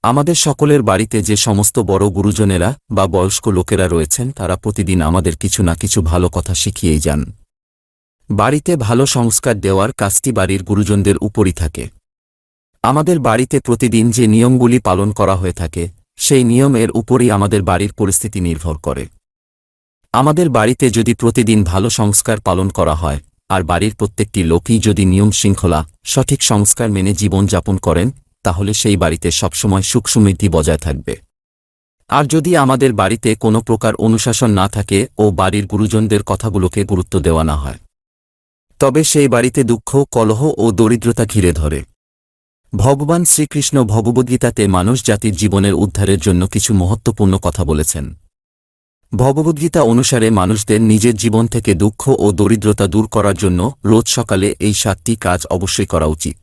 আমাদের সকলের বাড়িতে যে সমস্ত বড় গুরুজনেরা বা বয়স্ক লোকেরা রয়েছেন তারা প্রতিদিন আমাদের কিছু না কিছু ভালো কথা শিখিয়েই যান। বাড়িতে ভালো সংস্কার দেওয়ার কাজটি বাড়ির গুরুজনদের উপরই থাকে। আমাদের বাড়িতে প্রতিদিন যে নিয়মগুলি পালন করা হয়ে থাকে সেই নিয়মের উপরই আমাদের বাড়ির পরিস্থিতি নির্ভর করে। আমাদের বাড়িতে যদি প্রতিদিন ভালো সংস্কার পালন করা হয় আর বাড়ির প্রত্যেকটি লোকই যদি নিয়ম শৃঙ্খলা সঠিক সংস্কার মেনে জীবন যাপন করেন তাহলে সেই বাড়িতে সবসময় সুখ সমৃদ্ধি বজায় থাকবে। আর যদি আমাদের বাড়িতে কোনো প্রকার অনুশাসন না থাকে ও বাড়ির গুরুজনদের কথাগুলোকে গুরুত্ব দেওয়া না হয় তবে সেই বাড়িতে দুঃখ কলহ ও দরিদ্রতা ঘিরে ধরে। ভগবান শ্রীকৃষ্ণ ভগবদ্গীতাতে মানুষ জাতির জীবনের উদ্ধারের জন্য কিছু মহত্বপূর্ণ কথা বলেছেন। ভগবদ্গীতা অনুসারে মানুষদের নিজের জীবন থেকে দুঃখ ও দরিদ্রতা দূর করার জন্য রোজ সকালে এই 7টি কাজ অবশ্যই করা উচিত।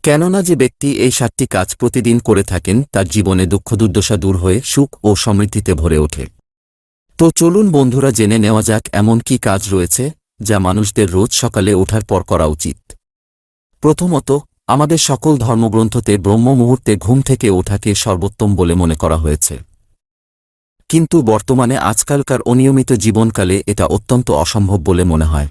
কেননা যে ব্যক্তি এই 7টি কাজ প্রতিদিন করে থাকেন তার জীবনে দুঃখ দুর্দশা দূর হয়ে সুখ ও সমৃদ্ধিতে ভরে ওঠে। তো চলুন বন্ধুরা জেনে নেওয়া যাক এমন কি কাজ রয়েছে যা মানুষদের রোজ সকালে ওঠার পর করা উচিত। প্রথমত, আমাদের সকল ধর্মগ্রন্থতে ব্রহ্ম মুহূর্তে ঘুম থেকে ওঠাকে সর্বোত্তম বলে মনে করা হয়েছে। কিন্তু বর্তমানে আজকালকার অনিয়মিত জীবনকালে এটা অত্যন্ত অসম্ভব বলে মনে হয়।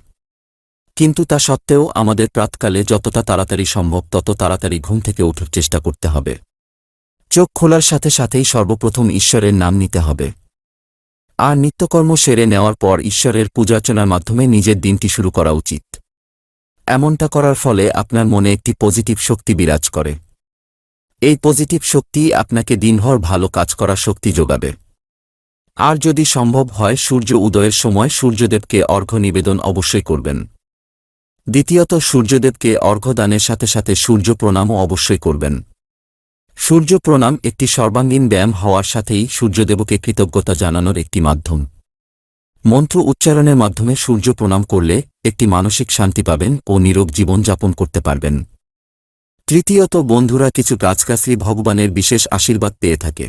কিন্তু তা সত্ত্বেও আমাদের প্রাতকালে যতটা তাড়াতাড়ি সম্ভব তত তাড়াতাড়ি ঘুম থেকে ওঠার চেষ্টা করতে হবে। চোখ খোলার সাথে সাথেই সর্বপ্রথম ঈশ্বরের নাম নিতে হবে। আর নিত্যকর্ম সেরে নেওয়ার পর ঈশ্বরের পূজার্চনার মাধ্যমে নিজের দিনটি শুরু করা উচিত। এমনটা করার ফলে আপনার মনে একটি পজিটিভ শক্তি বিরাজ করে। এই পজিটিভ শক্তি আপনাকে দিনভর ভালো কাজ করার শক্তি যোগাবে। আর যদি সম্ভব হয় সূর্য উদয়ের সময় সূর্যদেবকে অর্ঘ্য নিবেদন অবশ্যই করবেন। দ্বিতীয়ত, সূর্যদেবকে অর্ঘ্য দানের সাথে সাথে সূর্য প্রণামও অবশ্যই করবেন। সূর্য প্রণাম একটি সর্বাঙ্গীন ব্যায়াম হওয়ার সাথেই সূর্যদেবকে কৃতজ্ঞতা জানানোর একটি মাধ্যম। মন্ত্র উচ্চারণের মাধ্যমে সূর্য প্রণাম করলে একটি মানসিক শান্তি পাবেন ও নীরব জীবন যাপন করতে পারবেন। তৃতীয়ত, বন্ধুরা কিছু গাছগাছালি ভগবানের বিশেষ আশীর্বাদ পেয়ে থাকে।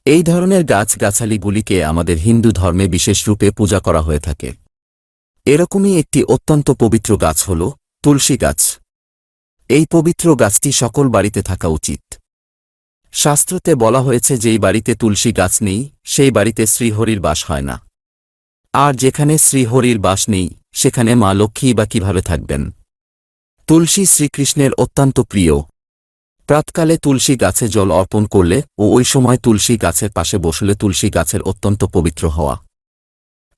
এই ধরনের গাছগাছালিগুলিকে আমাদের হিন্দু ধর্মে বিশেষ রূপে পূজা করা হয়ে থাকে। এরকমই একটি অত্যন্ত পবিত্র গাছ হল তুলসী গাছ। এই পবিত্র গাছটি সকল বাড়িতে থাকা উচিত। শাস্ত্রতে বলা হয়েছে যেই বাড়িতে তুলসী গাছ নেই সেই বাড়িতে শ্রীহরির বাস হয় না। আর যেখানে শ্রীহরির বাস নেই সেখানে মা লক্ষ্মী বা কিভাবে থাকবেন। তুলসী শ্রীকৃষ্ণের অত্যন্ত প্রিয়। প্রাতকালে তুলসী গাছে জল অর্পণ করলে ও ওই সময় তুলসী গাছের পাশে বসলে তুলসী গাছের অত্যন্ত পবিত্র হওয়া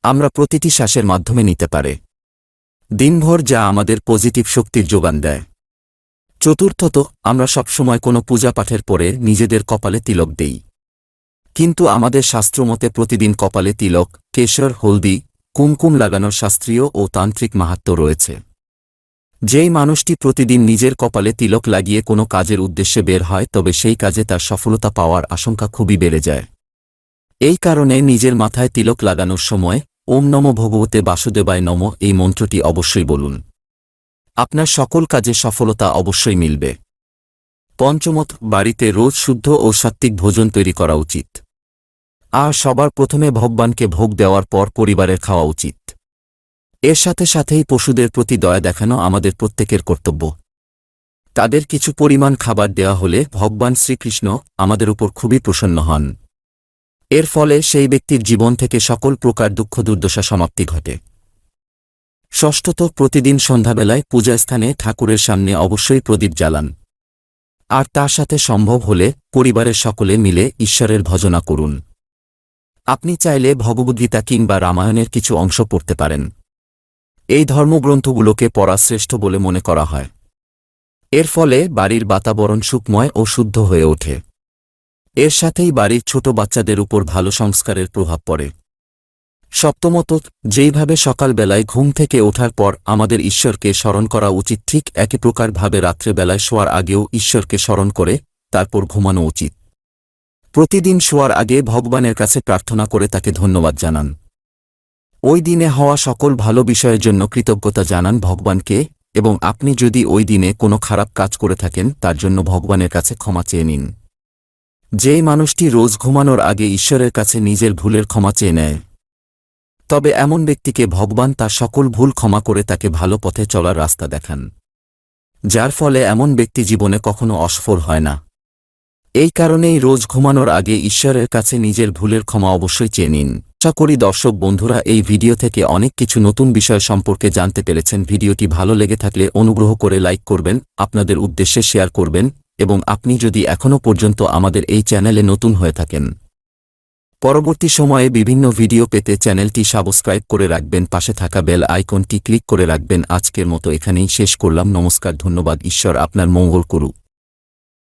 আমরা প্রতিটি শ্বাসের মাধ্যমে নিতে পারে দিনভর, যা আমাদের পজিটিভ শক্তির যোগান দেয়। চতুর্থত, আমরা সবসময় কোনো পূজা পাঠের পরে নিজেদের কপালে তিলক দেই। কিন্তু আমাদের শাস্ত্রমতে প্রতিদিন কপালে তিলক, কেশর, হলদি, কুমকুম লাগানোর শাস্ত্রীয় ও তান্ত্রিক মাহাত্ম্য রয়েছে। যেই মানুষটি প্রতিদিন নিজের কপালে তিলক লাগিয়ে কোনো কাজের উদ্দেশ্যে বের হয় তবে সেই কাজে তার সফলতা পাওয়ার আশঙ্কা খুবই বেড়ে যায়। এই কারণে নিজের মাথায় তিলক লাগানোর সময় ওম নমো ভগবতে বাসুদেবায় নমঃ এই মন্ত্রটি অবশ্যই বলুন। আপনার সকল কাজে সফলতা অবশ্যই মিলবে। পঞ্চমত, বাড়িতে রোজ শুদ্ধ ও সাত্ত্বিক ভোজন তৈরি করা উচিত। আর সবার প্রথমে ভগবানকে ভোগ দেওয়ার পর পরিবারের খাওয়া উচিত। এর সাথে সাথেই পশুদের প্রতি দয়া দেখানো আমাদের প্রত্যেকের কর্তব্য। তাদের কিছু পরিমাণ খাবার দেওয়া হলে ভগবান শ্রীকৃষ্ণ আমাদের উপর খুবই প্রসন্ন হন। এর ফলে সেই ব্যক্তির জীবন থেকে সকল প্রকার দুঃখ দুর্দশা সমাপ্তি ঘটে। ষষ্ঠত, প্রতিদিন সন্ধ্যাবেলায় পূজাস্থানে ঠাকুরের সামনে অবশ্যই প্রদীপ জ্বালান। আর তার সাথে সম্ভব হলে পরিবারের সকলে মিলে ঈশ্বরের ভজনা করুন। আপনি চাইলে ভগবদ্গীতা কিংবা রামায়ণের কিছু অংশ পড়তে পারেন। এই ধর্মগ্রন্থগুলোকে পড়া শ্রেষ্ঠ বলে মনে করা হয়। এর ফলে বাড়ির বাতাবরণ সুখময় ও শুদ্ধ হয়ে ওঠে। এর সাথেই বাড়ির ছোট বাচ্চাদের উপর ভালো সংস্কারের প্রভাব পড়ে। সপ্তমত, যেইভাবে সকালবেলায় ঘুম থেকে ওঠার পর আমাদের ঈশ্বরকে স্মরণ করা উচিত ঠিক একই প্রকারভাবে রাত্রেবেলায় শোয়ার আগেও ঈশ্বরকে স্মরণ করে তারপর ঘুমানো উচিত। প্রতিদিন শোয়ার আগে ভগবানের কাছে প্রার্থনা করে তাকে ধন্যবাদ জানান। ওই দিনে হওয়া সকল ভালো বিষয়ের জন্য কৃতজ্ঞতা জানান ভগবানকে এবং আপনি যদি ওই দিনে কোনো খারাপ কাজ করে থাকেন তার জন্য ভগবানের কাছে ক্ষমা চেয়ে নিন। যেই মানুষটি রোজ ঘুমানোর আগে ঈশ্বরের কাছে নিজের ভুলের ক্ষমা চেয়ে নেয় তবে এমন ব্যক্তিকে ভগবান তার সকল ভুল ক্ষমা করে তাকে ভালো পথে চলার রাস্তা দেখান, যার ফলে এমন ব্যক্তি জীবনে কখনো অসফল হয় না। এই কারণেই রোজ ঘুমানোর আগে ঈশ্বরের কাছে নিজের ভুলের ক্ষমা অবশ্যই চেয়ে নিন। আশা করি দর্শক বন্ধুরা এই ভিডিও থেকে অনেক কিছু নতুন বিষয় সম্পর্কে জানতে পেরেছেন। ভিডিওটি ভালো লেগে থাকলে অনুগ্রহ করে লাইক করবেন, আপনাদের উদ্দেশ্যে শেয়ার করবেন, এবং আপনি যদি এখনও পর্যন্ত আমাদের এই চ্যানেলে নতুন হয়ে থাকেন, পরবর্তী সময়ে বিভিন্ন ভিডিও পেতে চ্যানেলটি সাবস্ক্রাইব করে রাখবেন, পাশে থাকা বেল আইকনটি ক্লিক করে রাখবেন। আজকের মতো এখানেই শেষ করলাম। নমস্কার, ধন্যবাদ। ঈশ্বর আপনার মঙ্গল করুক।